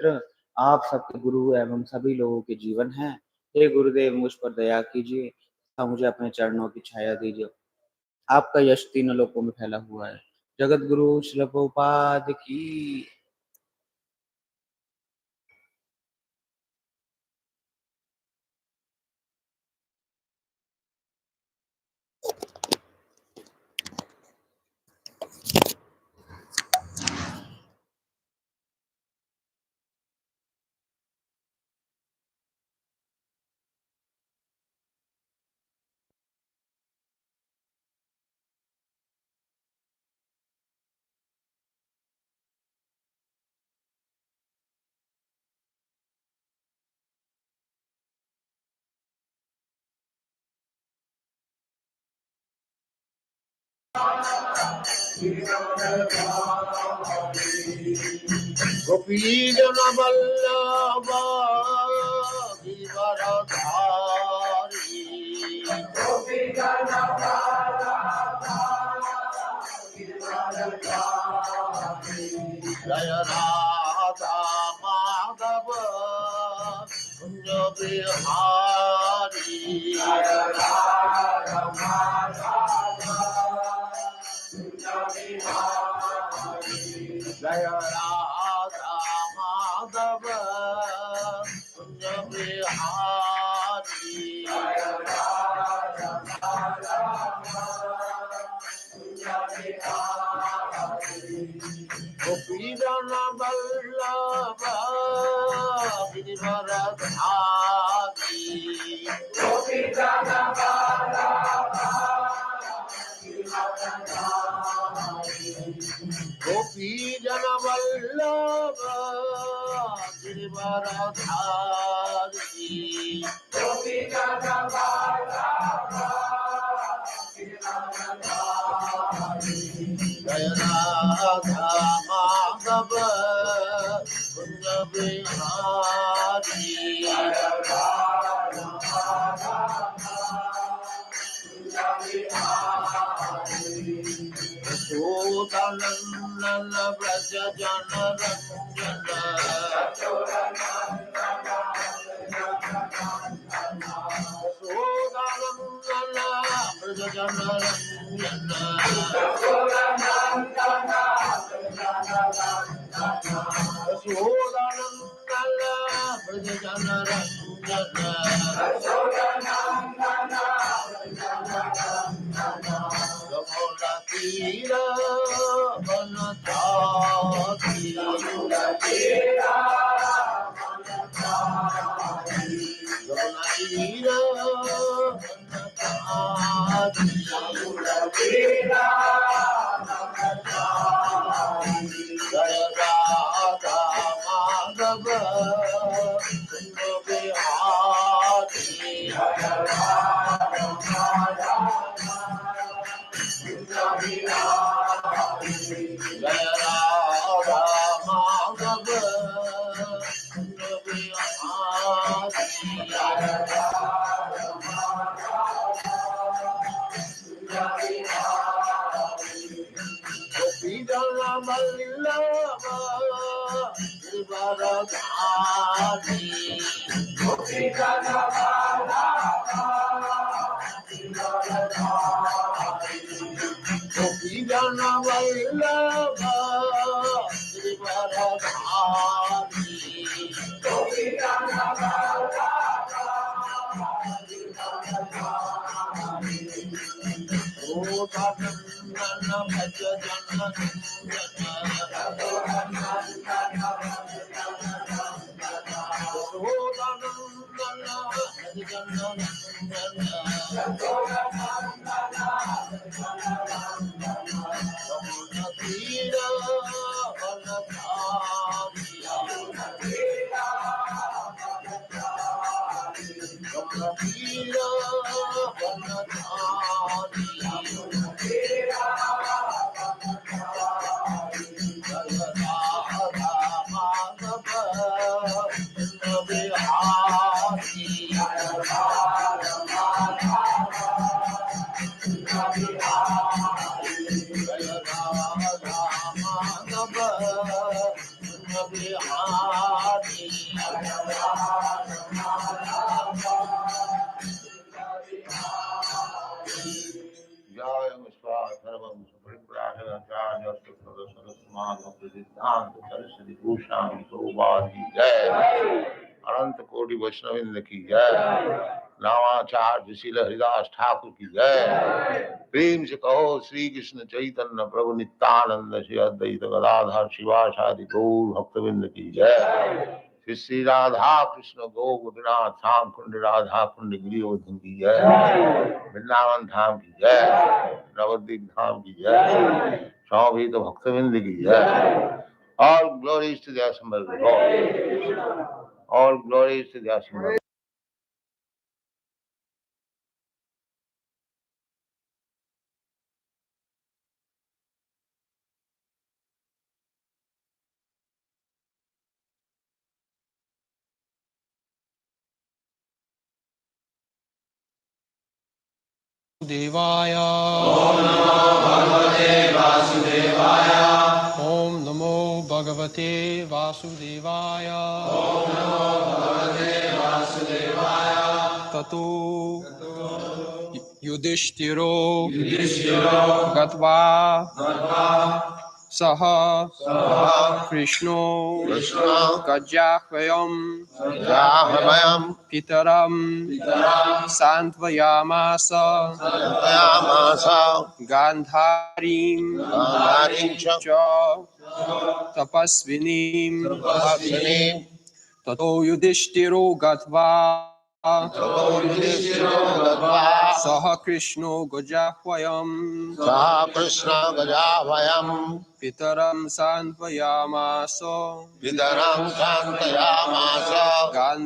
पवित्र आप सबके गुरु एवं सभी लोगों के जीवन हैं। हे गुरुदेव, मुझ पर दया कीजिए तथा मुझे अपने चरणों की छाया दीजिए। आपका यश तीनों लोकों में फैला हुआ है। जगत गुरु श्रील प्रभुपाद की। गोपी जन वल्लभ गिरधारी, गोपी जन जय राधा माधव कुंज बिहारी, जय राधा माधव कुंज बिहारी, जय राधा माधव कुंज बिहारी, जय राधा गोपी जन वल्लभ गिरिवरधारी, गोपी जन वल्लभ गिरिवरधारी, गोपी जन वल्लभ गिरिवरधारी, गोपी जन वल्लभ गिरिवरधारी, जय राधा माधव कुंज बिहारी, जय राधा माधव कुंज बिहारी, यशोदानंदन व्रज जन रंजन, यशोदानंदन व्रज जन रंजन, यशोदानंदन व्रज जन रंजन, यमुना तीर वनचारी, यमुना तीर वनचारी, यमुना तीर वनचारी, यमुना तीर वनचारी, जय राधा माधव कुंज बिहारी, जय राधा माधव कुंज बिहारी, जय राधा माधव कुंज बिहारी, जय राधा गोपी जन वल्लभ गिरिवरधारी, गोपी जन वल्लभ गिरिवरधारी, गोपी जन वल्लभ गिरिवरधारी, गोपी जन यशोदानंदन भज जन Madhva Prasiddhant Saraswati Bhushan Prabhupada ki jai. Ananta Koti Vaishnavinda ki jai. नामाचार्य शील हरिदास ठाकुर की जय। प्रेम से कहो श्री कृष्ण चैतन्य प्रभु नित्यानंद श्री अद्वैत गदाधर शिवासादि गौर भक्तविंद की जय। श्री श्री राधा कृष्ण गौ गोपीनाथ धाम कुंड राधा कुंड गिरिवर्धन की जय। वृंदावन धाम की जय। नवद्वीप धाम की जय। समवेत भक्तविंद की जय। All glories to the assembled Lord. All glories to the assembled. देवाय ॐ नमो भगवते वासुदेवाय ततो युधिष्ठिरो गत्वा सह कृष्णो गजाह्वयम् पितरं सान्त्वयामास गान्धारीं च तपस्विनीं ततो युधिष्ठिरो गत्वा सह कृष्णो गजाह्वयम् पितरं सान्त्वयामास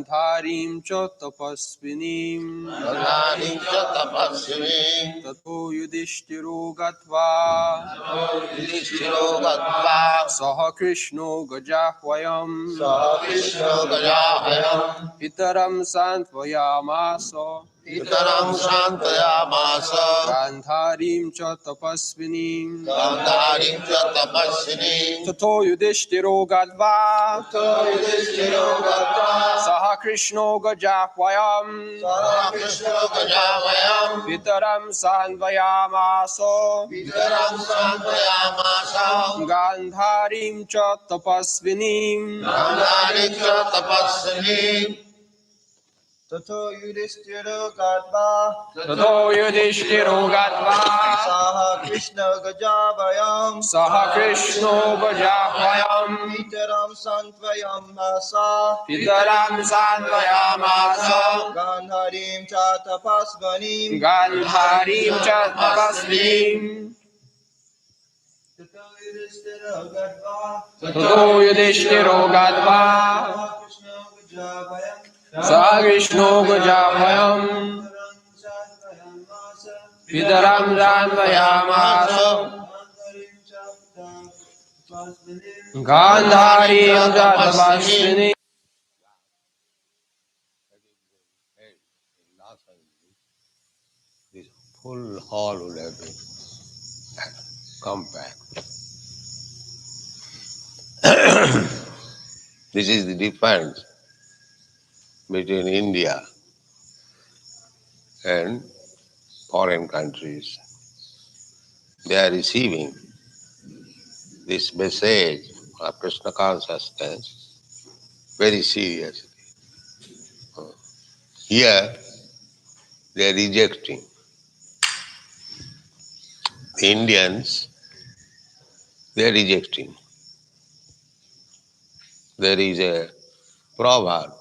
गान्धारीं च तपस्विनीं ततो युधिष्ठिरो गत्वा सह कृष्णो गजाह्वयम् पितरं सान्त्वयामास गान्धारीं च तपस्विनीं ततो युधिष्ठिरो गत्वा सह कृष्णो गजाह्वयम् पितरं सान्त्वयामास गान्धारीं च तपस्विनीं ततो युधिष्ठिरो गत्वा सह कृष्णो गजाभयम् पितरं सान्त्वयामास गान्धारीं च तपस्विनीं ततो युधिष्ठिरो गत्वा सह कृष्णो गजाभयम् पितरं सान्त्वयामास गान्धारीं च तपस्विनीं This full hall would have been compact. This is the difference between India and foreign countries. They are receiving this message of Krishna consciousness very seriously. Here, they are rejecting. The Indians, they are rejecting. There is a proverb,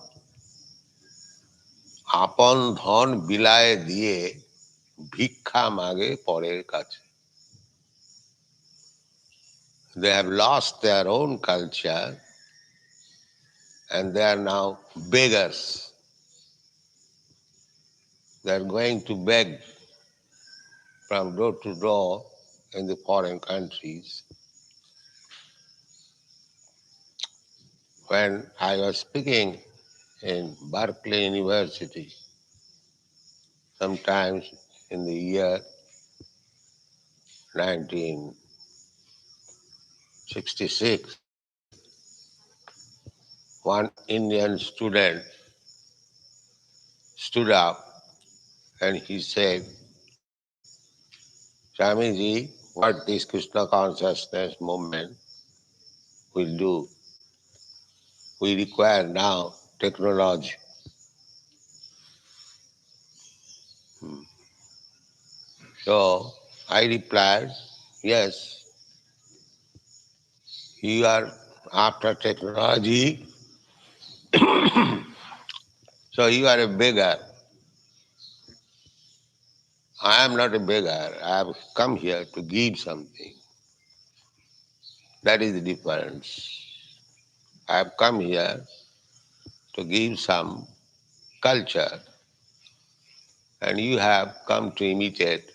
আপন ধন বিলায় দিয়ে ভিক্ষা মাগে পরের কাছে. They have lost their own culture and they are now beggars. They are going to beg from door to door in the foreign countries. When I was speaking in Berkeley University, sometimes in the year 1966, one Indian student stood up and he said, Swamiji, what this Krishna consciousness movement will do. We require now technology. So I replied, yes, you are after technology, so you are a beggar. I am not a beggar. I have come here to give something. That is the difference. I have come here to give some culture, and you have come to imitate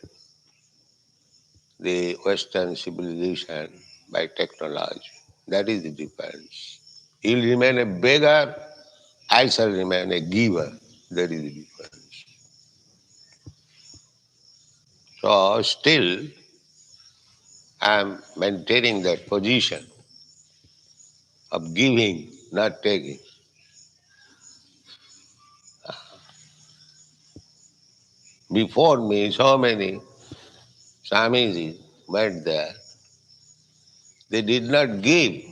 the Western civilization by technology. That is the difference. You'll remain a beggar, I shall remain a giver. That is the difference. So still I am maintaining that position of giving, not taking. Before me, so many Swamiji went there. They did not give,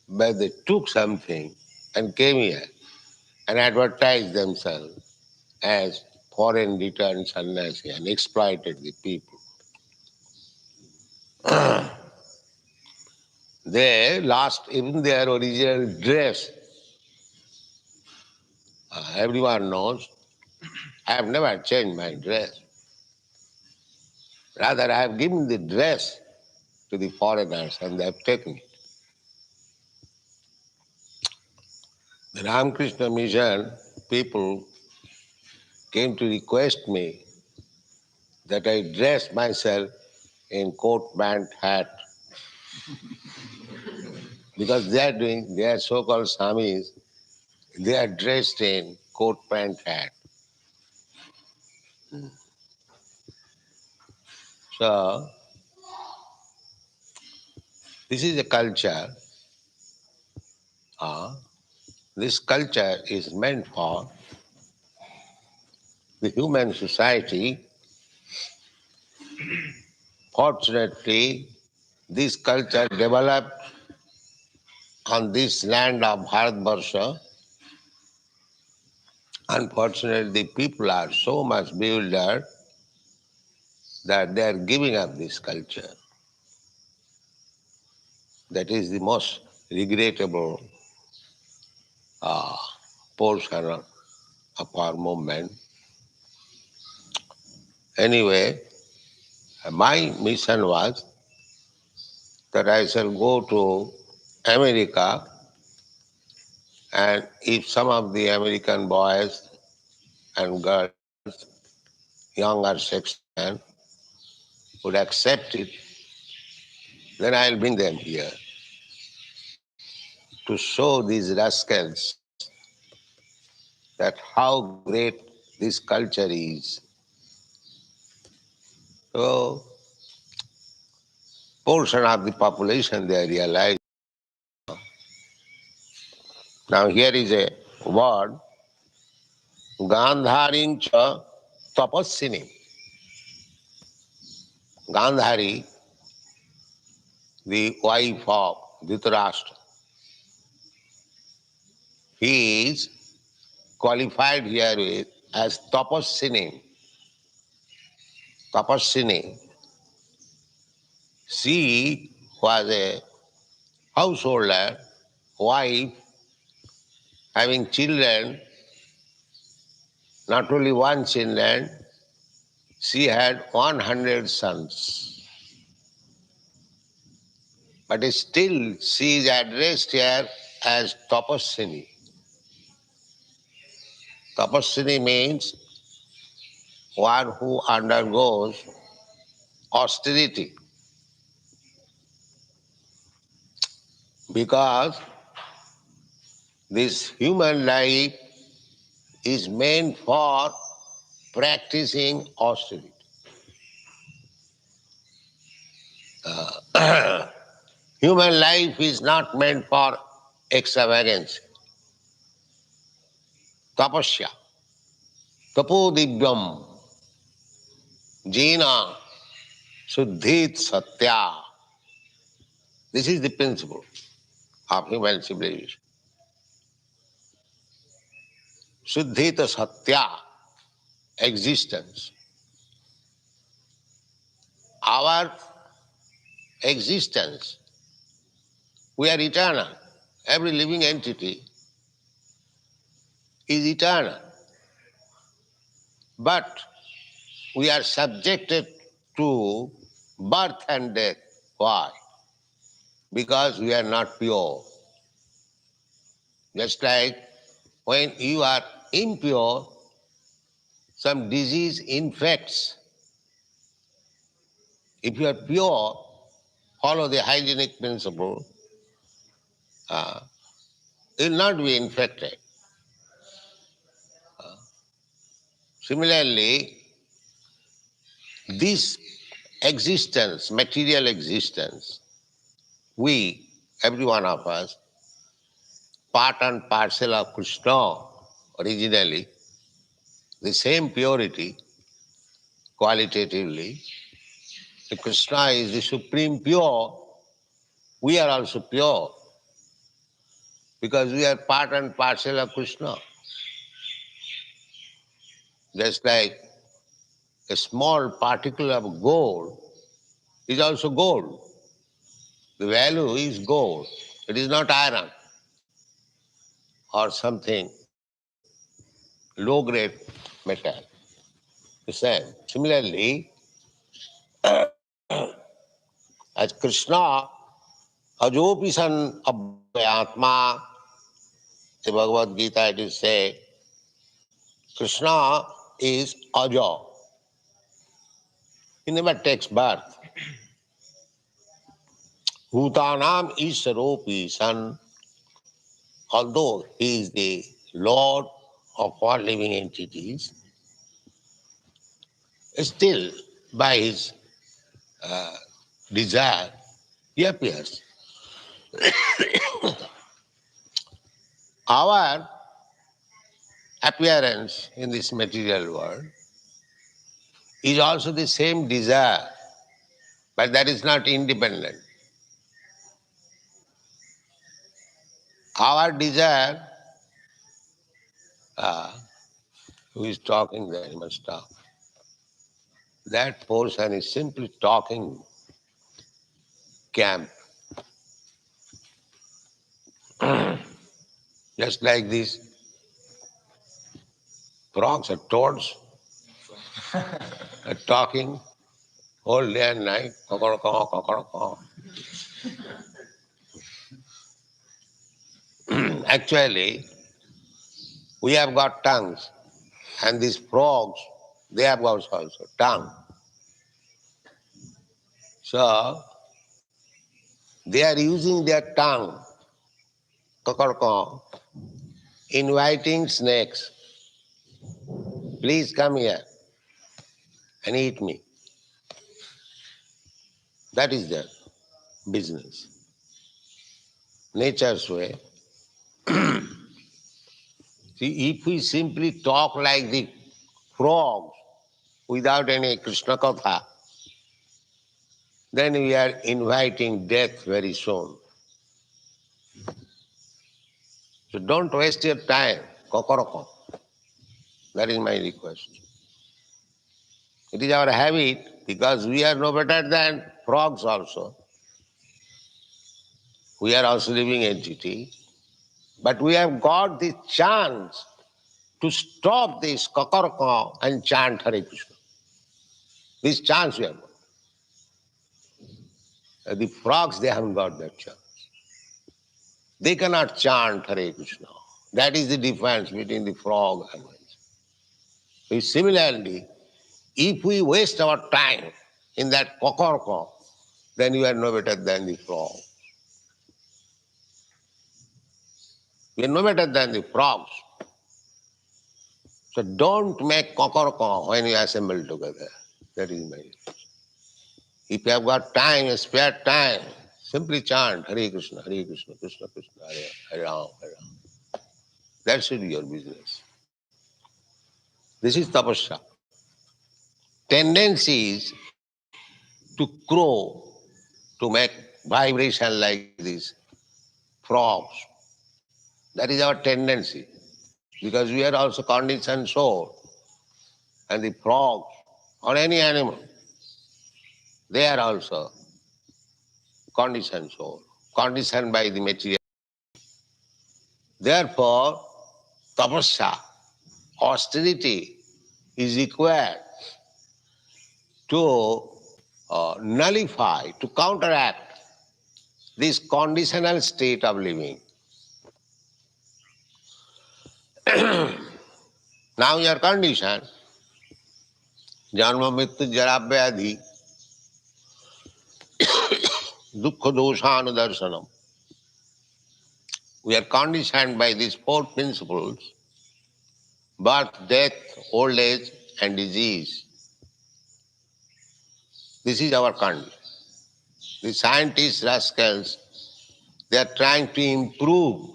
but they took something and came here and advertised themselves as foreign returned sannyasi and exploited the people. They lost even their original dress. Everyone knows I have never changed my dress. Rather, I have given the dress to the foreigners and they have taken it. The Ramakrishna Mission people came to request me that I dress myself in coat, pant, hat, because they are so-called Swamis, they are dressed in coat, pant, hat. So, this is a culture. This culture is meant for the human society. Fortunately, this culture developed on this land of Bharatvarsha. Unfortunately, the people are so much bewildered that they are giving up this culture. That is the most regrettable portion of our movement. Anyway, my mission was that I shall go to America, and if some of the American boys and girls, younger section, would accept it, then I'll bring them here to show these rascals that how great this culture is. So, portion of the population they realize. Now here is a word, Gandharin cha tapassini. Gandhari, the wife of Dhritarashtra, he is qualified here with as tapassini. Tapassini. She was a householder, wife, having children, not only one children, she had 100 sons. But still she is addressed here as Tapassini. Tapassini means one who undergoes austerity. Because this human life is meant for practicing austerity. Human life is not meant for extravagance. Tapasya, tapodivyam, jina, suddhit satya. This is the principle. of human civilization. Siddhita Satya, existence. Our existence, we are eternal. Every living entity is eternal. But we are subjected to birth and death. Why? Because we are not pure. Just like when you are impure, some disease infects. If you are pure, follow the hygienic principle, you will not be infected. Similarly, this existence, material existence, we, every one of us, part and parcel of Krishna originally, the same purity, qualitatively. The Krishna is the supreme pure, we are also pure because we are part and parcel of Krishna. Just like a small particle of gold is also gold. The value is gold. It is not iron or something low-grade metal. The same. Similarly, as Krishna, ajopi san abhyatma, the Bhagavad Gita it is said, Krishna is aja. He never takes birth. Bhutanam Isharopi san, although he is the Lord of all living entities, still by his desire, he appears. Our appearance in this material world is also the same desire, but that is not independent. Our desire, who is talking there, he must stop. That portion is simply talking camp. Just like these frogs or toads are talking all day and night. Kokoroko, kokoroko. Actually, we have got tongues, and these frogs, they have got also tongue. So, they are using their tongue, kokoroko, inviting snakes. Please come here and eat me. That is their business. Nature's way. See, if we simply talk like the frogs without any Krishna Katha, then we are inviting death very soon. So don't waste your time, kokoroko. That is my request. It is our habit because we are no better than frogs also. We are also living entity. But we have got the chance to stop this kokoroko and chant Hare Krishna. This chance we have got. The frogs, they haven't got that chance. They cannot chant Hare Krishna. That is the difference between the frog and us. So similarly, if we waste our time in that kokoroko, then you are no better than the frog. We are no better than the frogs. So don't make kokoroko when you assemble together. That is my request. If you have got time, spare time, simply chant Hare Krishna, Hare Krishna, Krishna Krishna, Hare Hare Ram, Hare Ram. That should be your business. This is tapasya. Tendency is to crow, to make vibration like this frogs. That is our tendency, because we are also conditioned soul. And the frogs or any animal, they are also conditioned soul, conditioned by the material. Therefore, tapasya, austerity, is required to nullify, to counteract this conditional state of living. Now you are conditioned, janma mrityu jara vyadhi, dukkha doshanu darshanam. We are conditioned by these four principles: birth, death, old age, and disease. This is our condition. The scientists, rascals, they are trying to improve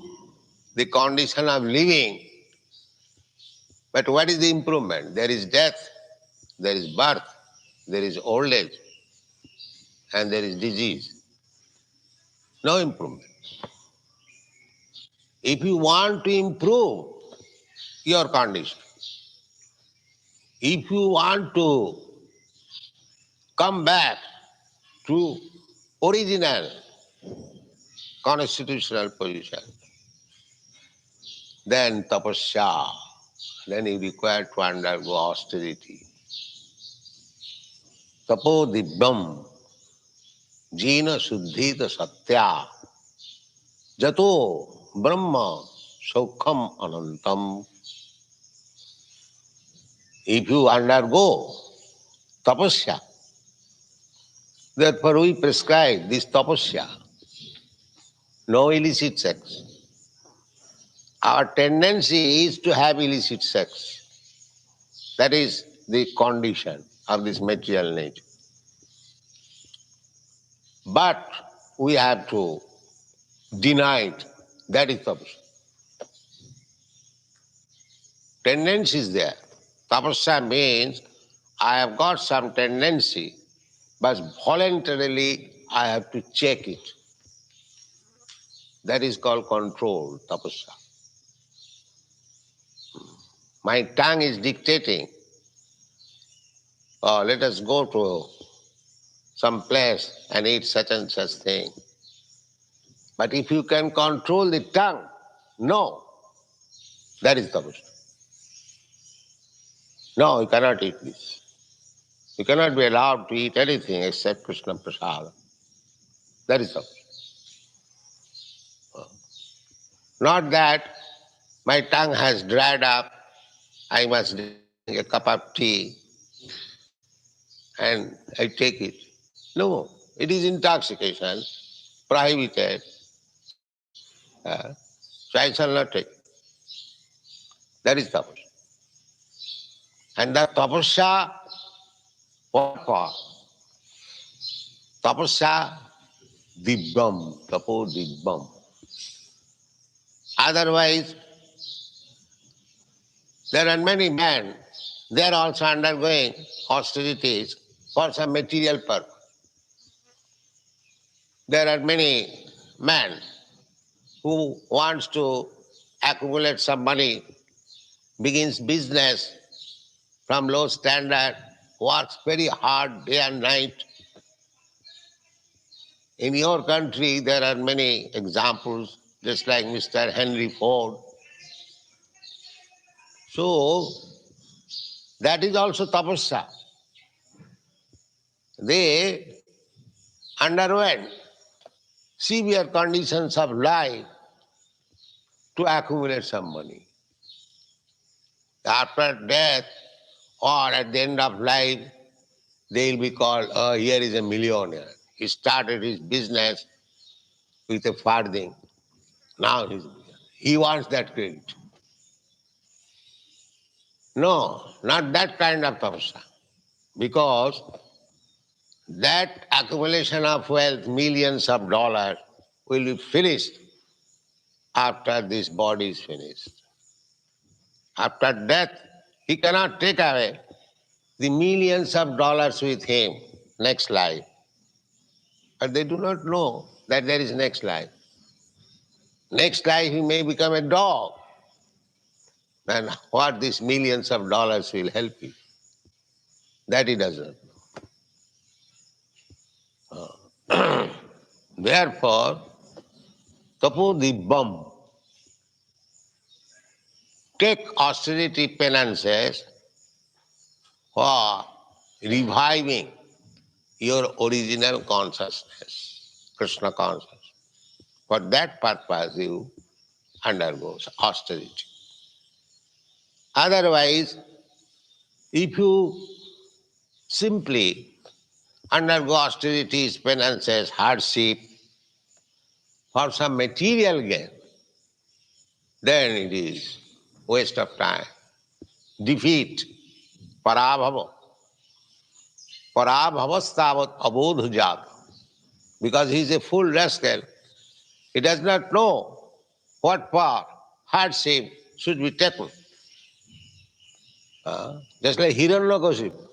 the condition of living. But what is the improvement? There is death, there is birth, there is old age, and there is disease. No improvement. If you want to improve your condition, if you want to come back to original constitutional position, then tapasya, then you require to undergo austerity. Tapo divyam jina suddhita satya jato brahma saukham anantam. If you undergo tapasya, therefore we prescribe this tapasya, no illicit sex. Our tendency is to have illicit sex. That is the condition of this material nature. But we have to deny it. That is tapasya. Tendency is there. Tapasya means I have got some tendency, but voluntarily I have to check it. That is called control, tapasya. My tongue is dictating, oh, let us go to some place and eat such and such thing. But if you can control the tongue, no, that is tapasya. No, you cannot eat this. You cannot be allowed to eat anything except Krishna Prasada. That is tapasya. Not that my tongue has dried up, I must drink a cup of tea and I take it. No, it is intoxication, prohibited. So I shall not take. That is tapasya. And that tapasya, what for? Tapasya dibbam, tapo dibbam. Otherwise, there are many men, they are also undergoing austerities for some material purpose. There are many men who wants to accumulate some money, begins business from low standard, works very hard day and night. In your country, there are many examples, just like Mr. Henry Ford. So, that is also tapasya. They underwent severe conditions of life to accumulate some money. After death or at the end of life, they will be called, oh, here is a millionaire. He started his business with a farthing. Now he wants that credit. No, not that kind of tapasya. Because that accumulation of wealth, millions of dollars, will be finished after this body is finished. After death, he cannot take away the millions of dollars with him next life. But they do not know that there is next life. Next life he may become a dog. Then what these millions of dollars will help you? That he doesn't know. Therefore, tapodibbam, take austerity penances for reviving your original consciousness, Krishna consciousness. For that purpose you undergo austerity. Otherwise, if you simply undergo austerities, penances, hardship for some material gain, then it is waste of time. Defeat, parabhava. Parabhavastavat abodhujat. Because he is a full rascal, he does not know what part, hardship should be taken. Just like Hiranyakashipu,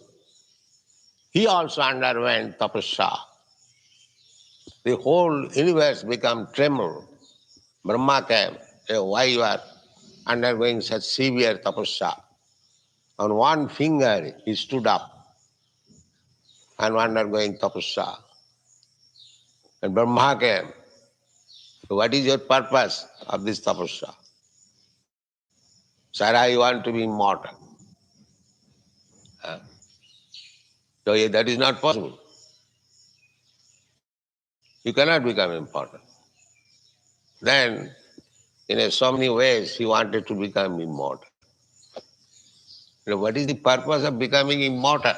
he also underwent tapasya. The whole universe became tremor. Brahma came, why you are undergoing such severe tapasya? On one finger he stood up and undergoing tapasya. And Brahma came, what is your purpose of this tapasya? Sir, I want to be immortal. So that is not possible. You cannot become immortal. Then, in so many ways, he wanted to become immortal. What is the purpose of becoming immortal?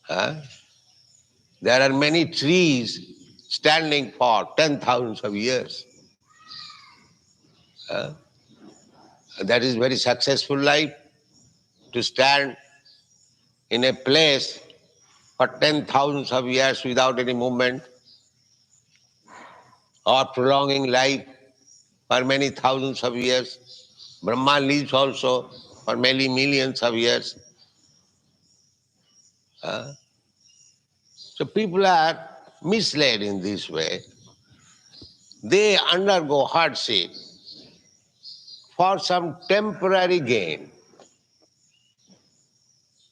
Huh? There are many trees standing for 10,000s of years. That is very successful life, to stand in a place for 10,000s of years without any movement, or prolonging life for many thousands of years. Brahma lives also for many millions of years. So people are misled in this way. They undergo hardship for some temporary gain,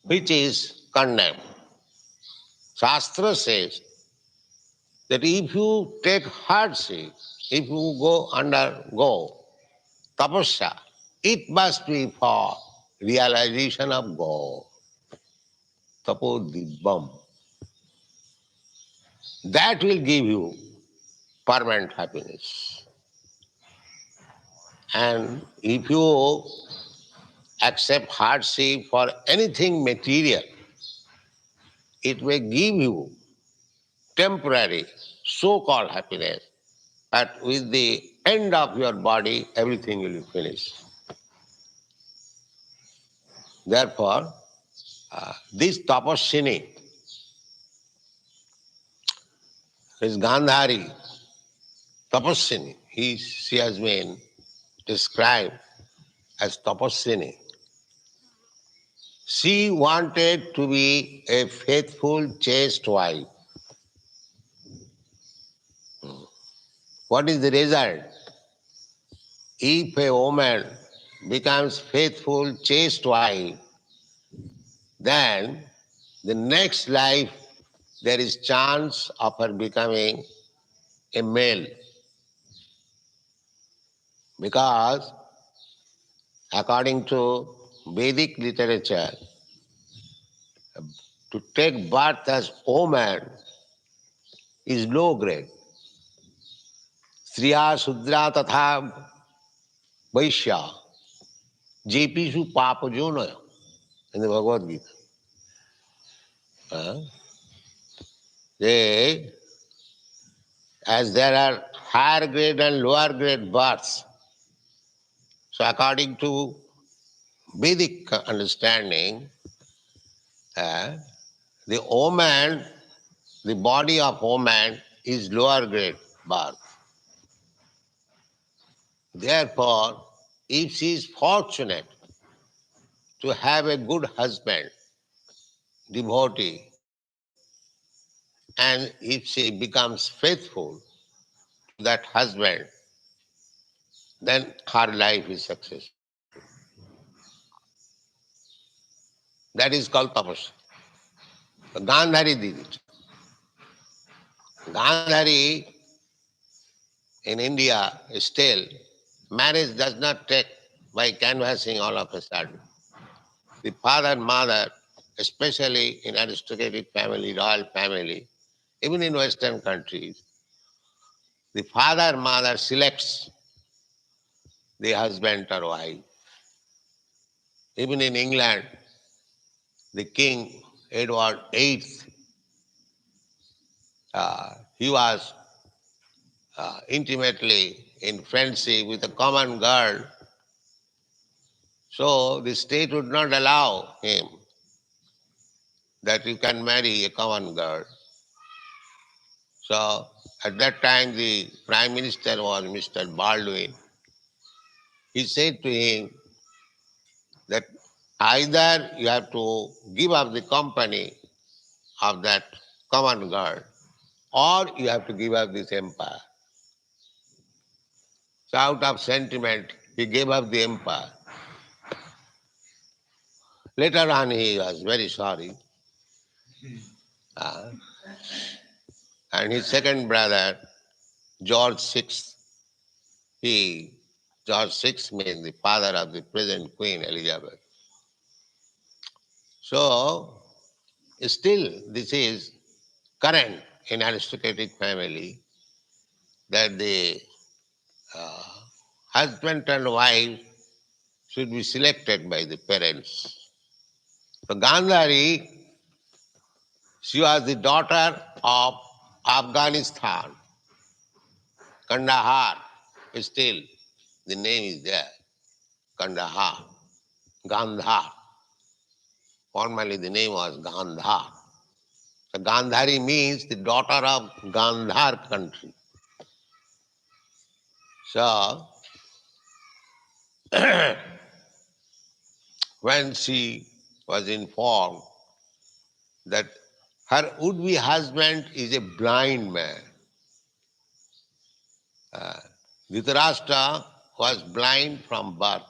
which is condemned. Shastra says that if you take hardship, if you undergo tapasya, it must be for realization of God. Tapodibbam. That will give you permanent happiness. And if you accept hardship for anything material, it may give you temporary so-called happiness, but with the end of your body, everything will be finished. Therefore, this tapasini, this Gandhari, tapasini, she has been described as tapasini. She wanted to be a faithful, chaste wife. What is the result? If a woman becomes faithful, chaste wife, then the next life there is chance of her becoming a male. Because according to Vedic literature, to take birth as woman is low grade. Striya Sudra Tatha Vaishya Jepishu Papa Jona in the Bhagavad Gita. As there are higher grade and lower grade births, so according to Vedic understanding, the woman, the body of woman is lower grade birth. Therefore, if she is fortunate to have a good husband, devotee, and if she becomes faithful that husband, then her life is successful. That is called tapasya. Gandhari did it. Gandhari in India still, marriage does not take by canvassing all of a sudden. The father and mother, especially in aristocratic family, royal family, even in Western countries, the father and mother selects the husband or wife. Even in England, the King Edward VIII, he was intimately in friendship with a common girl, so the state would not allow him that you can marry a common girl. So at that time the Prime Minister was Mr. Baldwin. He said to him that either you have to give up the company of that common girl or you have to give up this empire. So out of sentiment, he gave up the empire. Later on, he was very sorry. Uh, and his second brother, George VI, he, George VI means the father of the present Queen Elizabeth. So, still, this is current in aristocratic family that the uh, husband and wife should be selected by the parents. So Gandhari, she was the daughter of Afghanistan, Kandahar. Still, the name is there, Kandahar, Gandhar. Formerly, the name was Gandhar. So Gandhari means the daughter of Gandhar country. So, when she was informed that her would-be husband is a blind man, Dhritarashtra was blind from birth.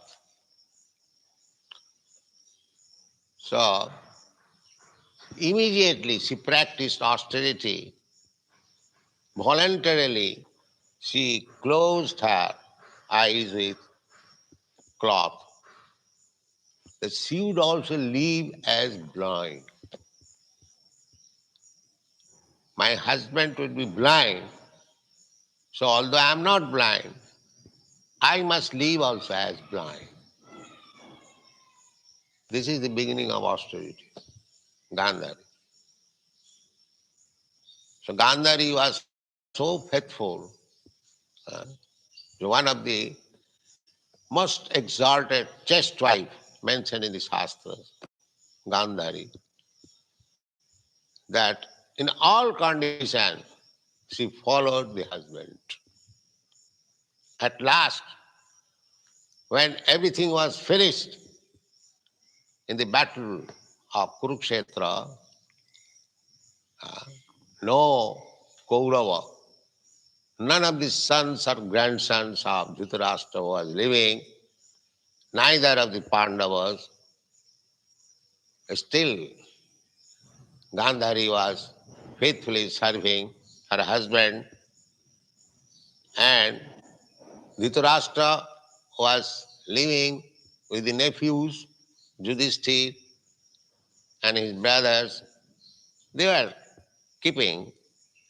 So, immediately she practiced austerity. Voluntarily, she closed her eyes with cloth, that she would also live as blind. My husband would be blind, so although I am not blind, I must live also as blind. This is the beginning of austerity, Gandhari. So Gandhari was so faithful, uh, one of the most exalted chaste wife mentioned in the Shastras, Gandhari, that in all conditions she followed the husband. At last, when everything was finished in the battle of Kurukshetra, no Kaurava, none of the sons or grandsons of Dhritarashtra was living, neither of the Pandavas. Still, Gandhari was faithfully serving her husband, and Dhritarashtra was living with the nephews, Yudhishthir and his brothers. They were keeping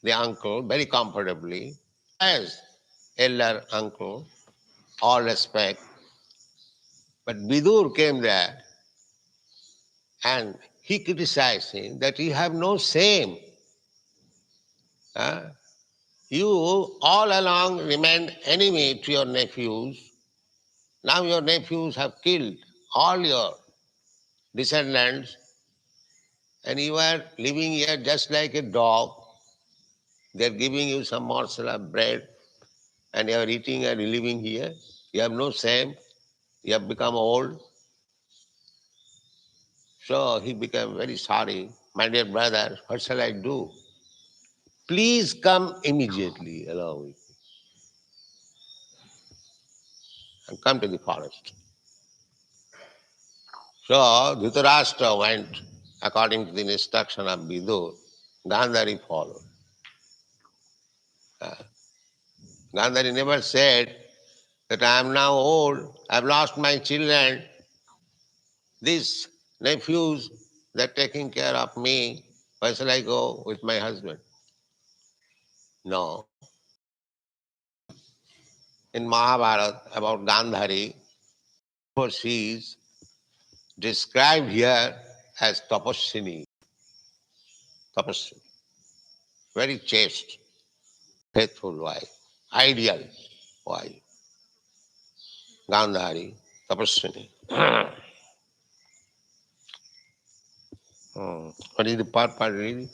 the uncle very comfortably as elder uncle, all respect. But Vidur came there and he criticized him that you have no shame. Huh? You all along remained enemy to your nephews. Now your nephews have killed all your descendants and you are living here just like a dog. They are giving you some morsel of bread and you are eating and living here. You have no shame. You have become old. So he became very sorry. My dear brother, what shall I do? Please come immediately along with me. and come to the forest. So Dhritarashtra went according to the instruction of Vidur. Gandhari followed. Gandhari never said that I am now old, I have lost my children, these nephews, they're taking care of me, why shall I go with my husband? No. In Mahabharata about Gandhari, for she is described here as Tapaswini. Tapaswini. Very chaste, faithful wife, ideal wife. Gandhari, Tapaswini. What is the part reading?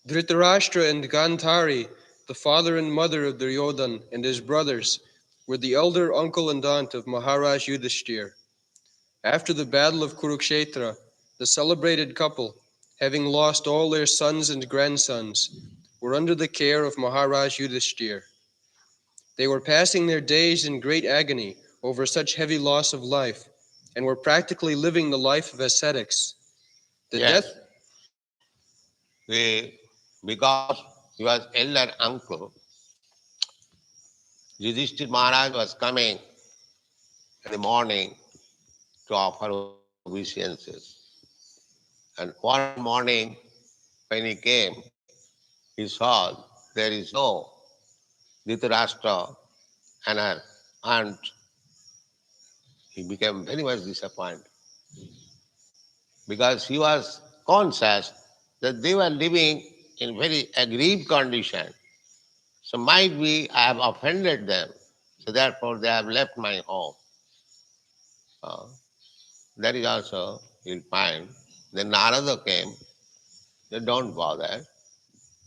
Dhritarashtra and Gandhari, the father and mother of Duryodhan and his brothers, were the elder uncle and aunt of Maharaj Yudhishthir. After the battle of Kurukshetra, the celebrated couple, having lost all their sons and grandsons, were under the care of Maharaj Yudhishthir. They were passing their days in great agony over such heavy loss of life, and were practically living the life of ascetics. The Yes. death Because he was elder uncle, Yudhishthir Maharaj was coming in the morning to offer obeisances. And one morning, when he came, he saw there is no Dhritarashtra and her aunt. He became very much disappointed because he was conscious that they were living in very aggrieved condition. So might be I have offended them. So therefore they have left my home. That is also you'll find. Then Narada came. They don't bother.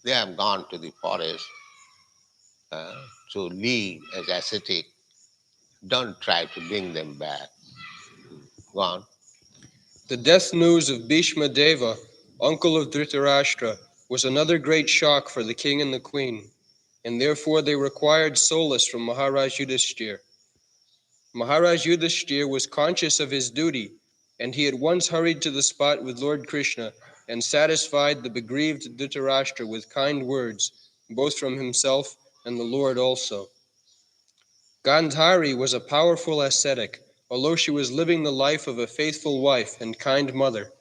They have gone to the forest to live as ascetic. Don't try to bring them back. Go on. The death news of Bhishma Deva, uncle of Dhritarashtra, was another great shock for the king and the queen, and therefore they required solace from Maharaj Yudhishthir. Maharaj Yudhishthir was conscious of his duty, and he at once hurried to the spot with Lord Krishna and satisfied the begrieved Dhritarashtra with kind words, both from himself and the Lord also. Gandhari was a powerful ascetic, although she was living the life of a faithful wife and kind mother.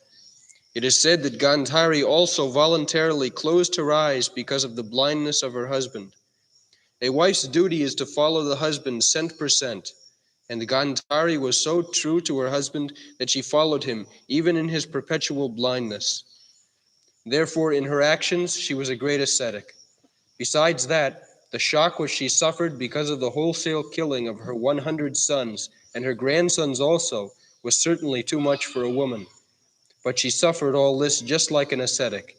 It is said that Gandhari also voluntarily closed her eyes because of the blindness of her husband. A wife's duty is to follow the husband cent per cent, and Gandhari was so true to her husband that she followed him even in his perpetual blindness. Therefore, in her actions, she was a great ascetic. Besides that, the shock which she suffered because of the wholesale killing of her 100 sons and her grandsons also was certainly too much for a woman. But she suffered all this just like an ascetic.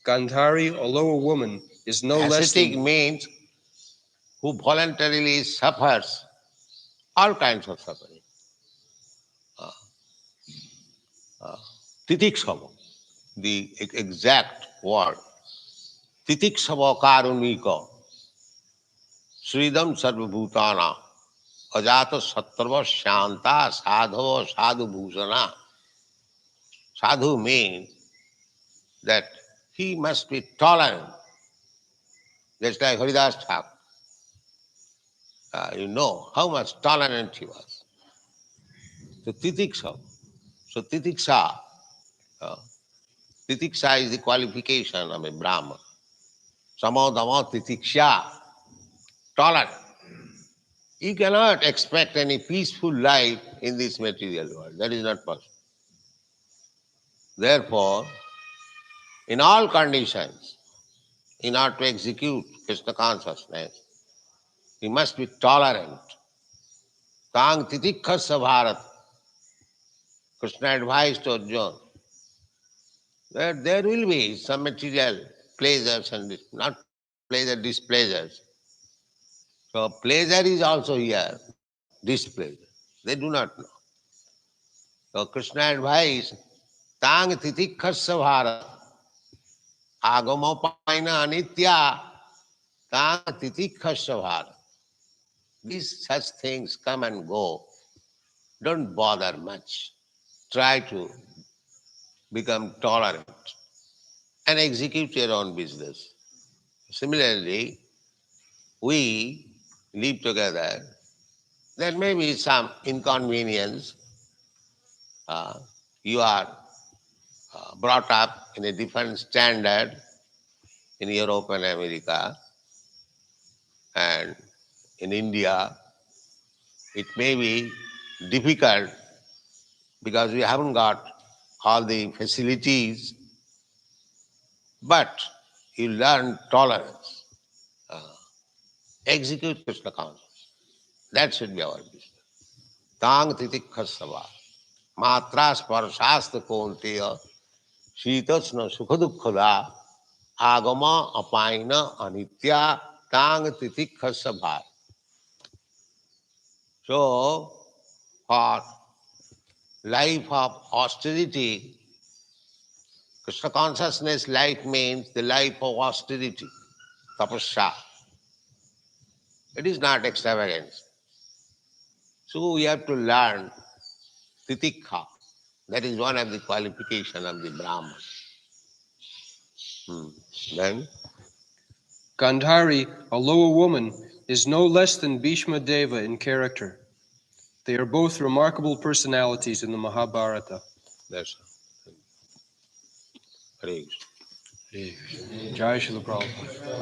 Gandhari, although a woman, is no less Ascetic than... means who voluntarily suffers all kinds of suffering. Titiksava, the exact word. Titiksava karunika, sridam sarvabhutana, ajata sattva shanta sadhava sadhu bhusana. Sadhu means that he must be tolerant. Just like Haridas Thakur. You know how much tolerant he was. So titiksa. So titiksa. Uh, titiksa is the qualification of a Brahman. Samadama titiksha. Tolerant. You cannot expect any peaceful life in this material world. That is not possible. Therefore, in all conditions, in order to execute Krishna consciousness, we must be tolerant. Tang titikkha bharat. Krishna advised to Arjuna that there will be some material pleasures and not pleasure, displeasures. So pleasure is also here, displeasure. They do not know. So Krishna advised, Tang titikkha bharat. Agama paina anitya. Tang titikkha bharat. These such things come and go. Don't bother much. Try to become tolerant and execute your own business. Similarly, we live together. There may be some inconvenience. You are brought up in a different standard in Europe and America, and in India, it may be difficult because we haven't got all the facilities, but you learn tolerance. Execute Krishna consciousness. That should be our business. Tang titikkha matra sparshasta konteya shitashna sukhadukkhala agama apaina anitya tang titikkha. So, for life of austerity, Krishna consciousness life means the life of austerity, tapasya. It is not extravagance. So we have to learn titikha. That is one of the qualifications of the Brahman. Then, Gandhari, although a woman, is no less than Bhishma Deva in character. They are both remarkable personalities in the Mahabharata. that's all. Hare Krishna. Jai Srila Prabhupada.